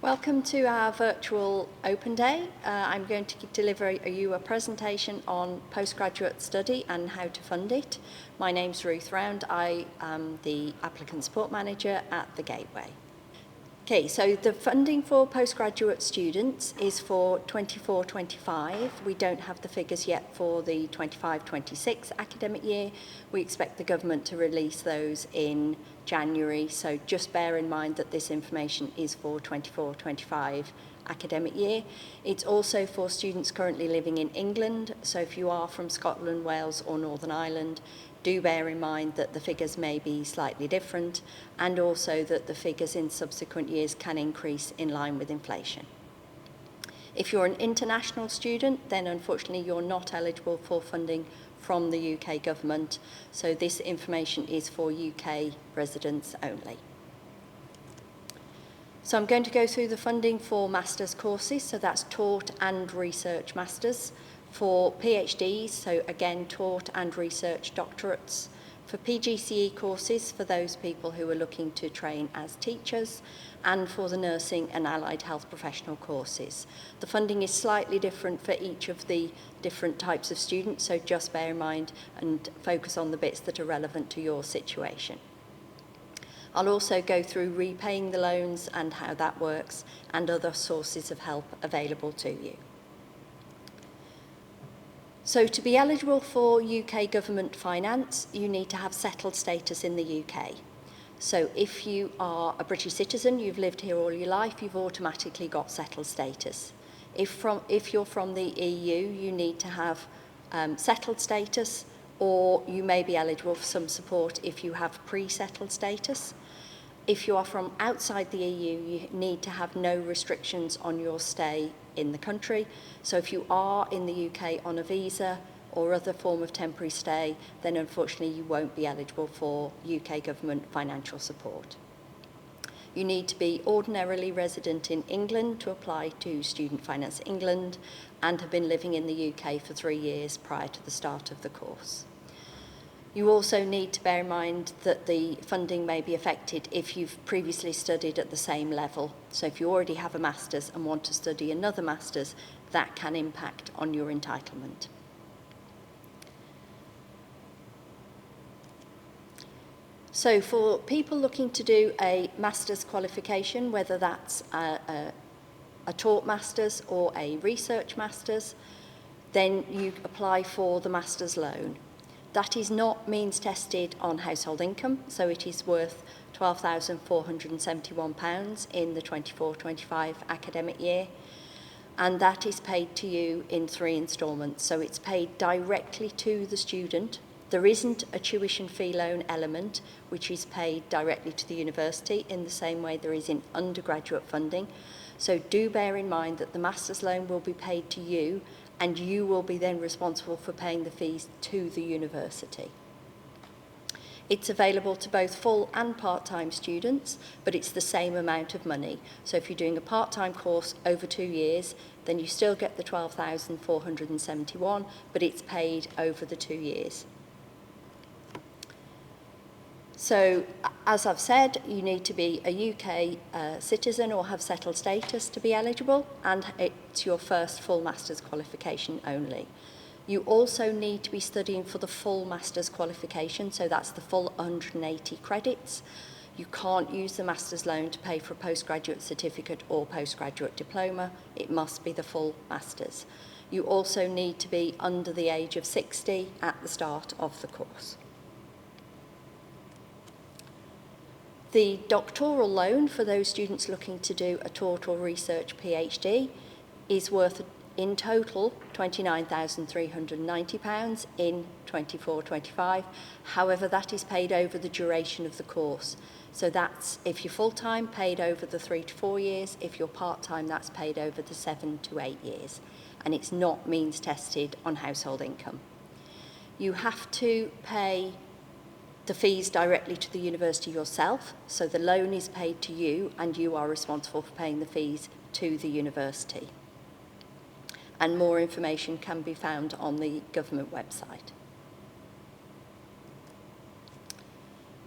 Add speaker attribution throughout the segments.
Speaker 1: Welcome to our virtual Open Day. I'm going to deliver you a presentation on postgraduate study and how to fund it. My name's Ruth Round. I am the Applicant Support Manager at the Gateway. Okay, so the funding for postgraduate students is for 24-25. We don't have the figures yet for the 25-26 academic year. We expect the government to release those in January, so just bear in mind that this information is for 24-25 academic year. It's also for students currently living in England, so if you are from Scotland, Wales or Northern Ireland, do bear in mind that the figures may be slightly different, and also that the figures in subsequent years can increase in line with inflation. If you're an international student, then unfortunately you're not eligible for funding from the UK government, so this information is for UK residents only. So I'm going to go through the funding for master's courses, so that's taught and research masters. For PhDs, so again taught and research doctorates. For PGCE courses, for those people who are looking to train as teachers, and for the nursing and allied health professional courses. The funding is slightly different for each of the different types of students, so just bear in mind and focus on the bits that are relevant to your situation. I'll also go through repaying the loans and how that works, and other sources of help available to you. So to be eligible for UK government finance, you need to have settled status in the UK. So if you are a British citizen, you've lived here all your life, you've automatically got settled status. If you're from the EU, you need to have settled status, or you may be eligible for some support if you have pre-settled status. If you are from outside the EU, you need to have no restrictions on your stay in the country. So if you are in the UK on a visa or other form of temporary stay, then unfortunately you won't be eligible for UK government financial support. You need to be ordinarily resident in England to apply to Student Finance England and have been living in the UK for 3 years prior to the start of the course. You also need to bear in mind that the funding may be affected if you've previously studied at the same level. So if you already have a master's and want to study another master's, that can impact on your entitlement. So for people looking to do a master's qualification, whether that's a taught master's or a research master's, then you apply for the master's loan. That is not means tested on household income, so it is worth £12,471 in the 24-25 academic year, and that is paid to you in 3 instalments, so it's paid directly to the student. There isn't a tuition fee loan element, which is paid directly to the university in the same way there is in undergraduate funding, so do bear in mind that the master's loan will be paid to you, and you will be then responsible for paying the fees to the university. It's available to both full and part-time students, but it's the same amount of money. So if you're doing a part-time course over 2 years, then you still get the £12,471, but it's paid over the 2 years. So, as I've said, you need to be a UK citizen or have settled status to be eligible, and it's your first full master's qualification only. You also need to be studying for the full master's qualification, so that's the full 180 credits. You can't use the master's loan to pay for a postgraduate certificate or postgraduate diploma. It must be the full master's. You also need to be under the age of 60 at the start of the course. The doctoral loan for those students looking to do a taught or research PhD is worth in total £29,390 in 24-25. However, that is paid over the duration of the course. So that's, if you're full-time, paid over the 3 to 4 years. If you're part-time, that's paid over the 7 to 8 years. And it's not means tested on household income. You have to pay the fees directly to the university yourself, so the loan is paid to you and you are responsible for paying the fees to the university. And more information can be found on the government website.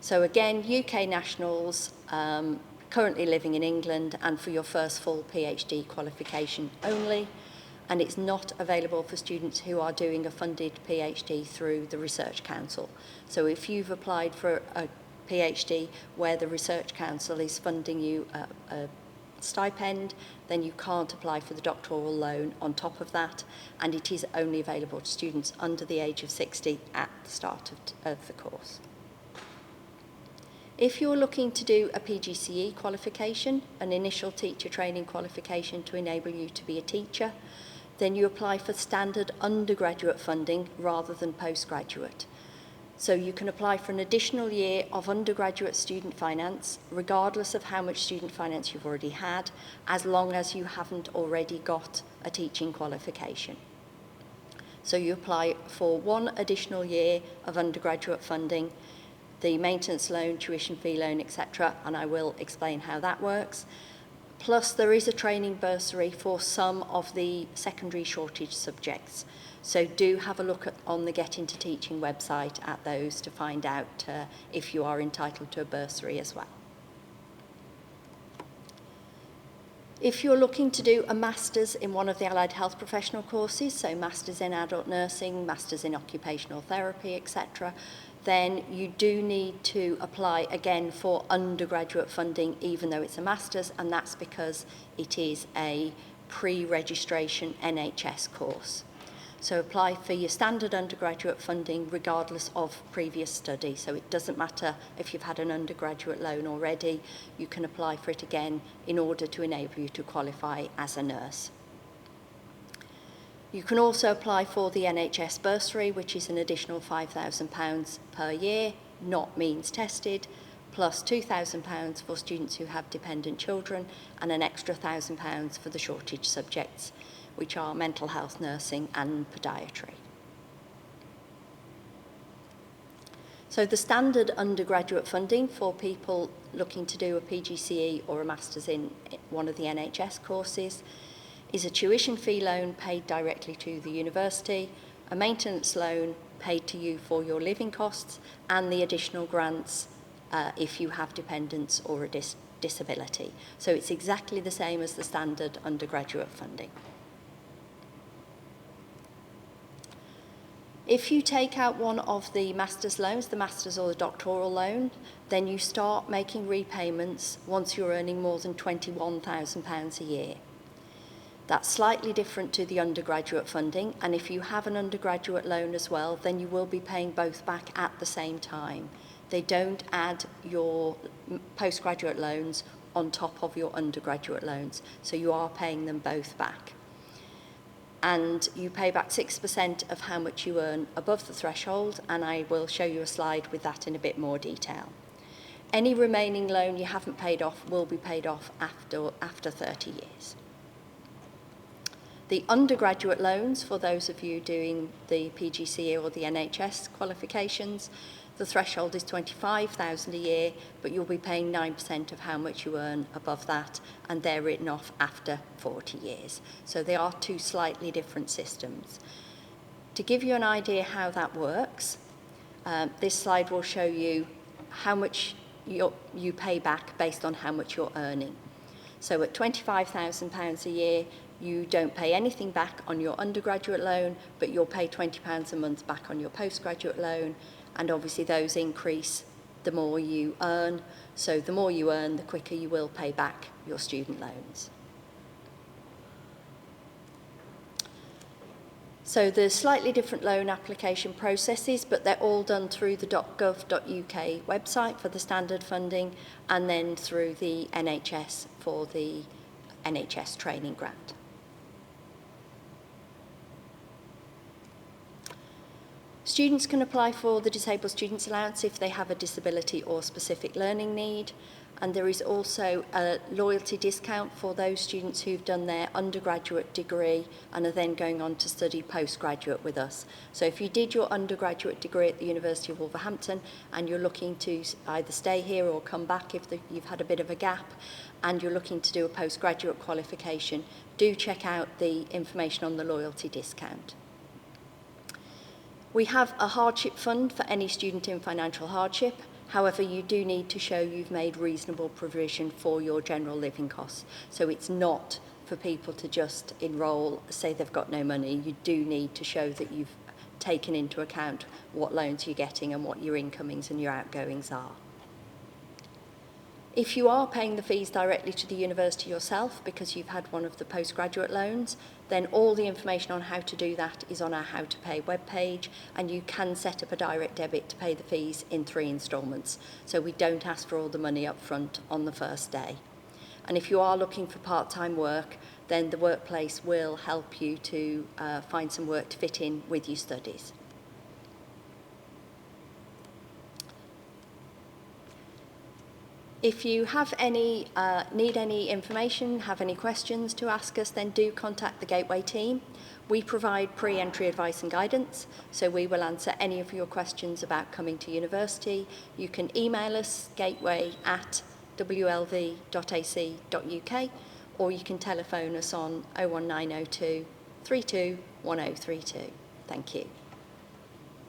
Speaker 1: So again, UK nationals currently living in England and for your first full PhD qualification only, and it's not available for students who are doing a funded PhD through the Research Council. So if you've applied for a PhD where the Research Council is funding you a stipend, then you can't apply for the doctoral loan on top of that, and it is only available to students under the age of 60 at the start of the course. If you're looking to do a PGCE qualification, an initial teacher training qualification to enable you to be a teacher, then you apply for standard undergraduate funding rather than postgraduate. So you can apply for an additional year of undergraduate student finance, regardless of how much student finance you've already had, as long as you haven't already got a teaching qualification. So you apply for one additional year of undergraduate funding, the maintenance loan, tuition fee loan, etc., and I will explain how that works. Plus, there is a training bursary for some of the secondary shortage subjects. So do have a look on the Get Into Teaching website at those to find out if you are entitled to a bursary as well. If you're looking to do a master's in one of the allied health professional courses, so masters in adult nursing, masters in occupational therapy, etc., then you do need to apply again for undergraduate funding, even though it's a master's, and that's because it is a pre-registration NHS course. So apply for your standard undergraduate funding regardless of previous study. So it doesn't matter if you've had an undergraduate loan already, you can apply for it again in order to enable you to qualify as a nurse. You can also apply for the NHS bursary, which is an additional £5,000 per year, not means tested, plus £2,000 for students who have dependent children, and an extra £1,000 for the shortage subjects, which are mental health nursing and podiatry. So the standard undergraduate funding for people looking to do a PGCE or a master's in one of the NHS courses is a tuition fee loan paid directly to the university, a maintenance loan paid to you for your living costs, and the additional grants if you have dependents or a disability. So it's exactly the same as the standard undergraduate funding. If you take out one of the master's loans, the master's or the doctoral loan, then you start making repayments once you're earning more than £21,000 a year. That's slightly different to the undergraduate funding, and if you have an undergraduate loan as well, then you will be paying both back at the same time. They don't add your postgraduate loans on top of your undergraduate loans, so you are paying them both back. And you pay back 6% of how much you earn above the threshold, and I will show you a slide with that in a bit more detail. Any remaining loan you haven't paid off will be paid off after 30 years. The undergraduate loans, for those of you doing the PGCE or the NHS qualifications, the threshold is £25,000 a year, but you'll be paying 9% of how much you earn above that, and they're written off after 40 years. So they are two slightly different systems. To give you an idea how that works, this slide will show you how much you pay back based on how much you're earning. So at £25,000 a year, you don't pay anything back on your undergraduate loan, but you'll pay £20 a month back on your postgraduate loan, and obviously those increase the more you earn. So the more you earn, the quicker you will pay back your student loans. So there's slightly different loan application processes, but they're all done through the .gov.uk website for the standard funding, and then through the NHS for the NHS training grant. Students can apply for the Disabled Students Allowance if they have a disability or specific learning need, and there is also a loyalty discount for those students who've done their undergraduate degree and are then going on to study postgraduate with us. So if you did your undergraduate degree at the University of Wolverhampton and you're looking to either stay here or come back if you've had a bit of a gap, and you're looking to do a postgraduate qualification, do check out the information on the loyalty discount. We have a hardship fund for any student in financial hardship. However, you do need to show you've made reasonable provision for your general living costs. So it's not for people to just enrol, say they've got no money. You do need to show that you've taken into account what loans you're getting and what your incomings and your outgoings are. If you are paying the fees directly to the university yourself because you've had one of the postgraduate loans, then all the information on how to do that is on our How to Pay webpage, and you can set up a direct debit to pay the fees in 3 instalments. So we don't ask for all the money up front on the first day. And if you are looking for part-time work, then the workplace will help you to find some work to fit in with your studies. If you have any, need any information, have any questions to ask us, then do contact the Gateway team. We provide pre-entry advice and guidance, so we will answer any of your questions about coming to university. You can email us, gateway@wlv.ac.uk, or you can telephone us on 01902 32 1032. Thank you.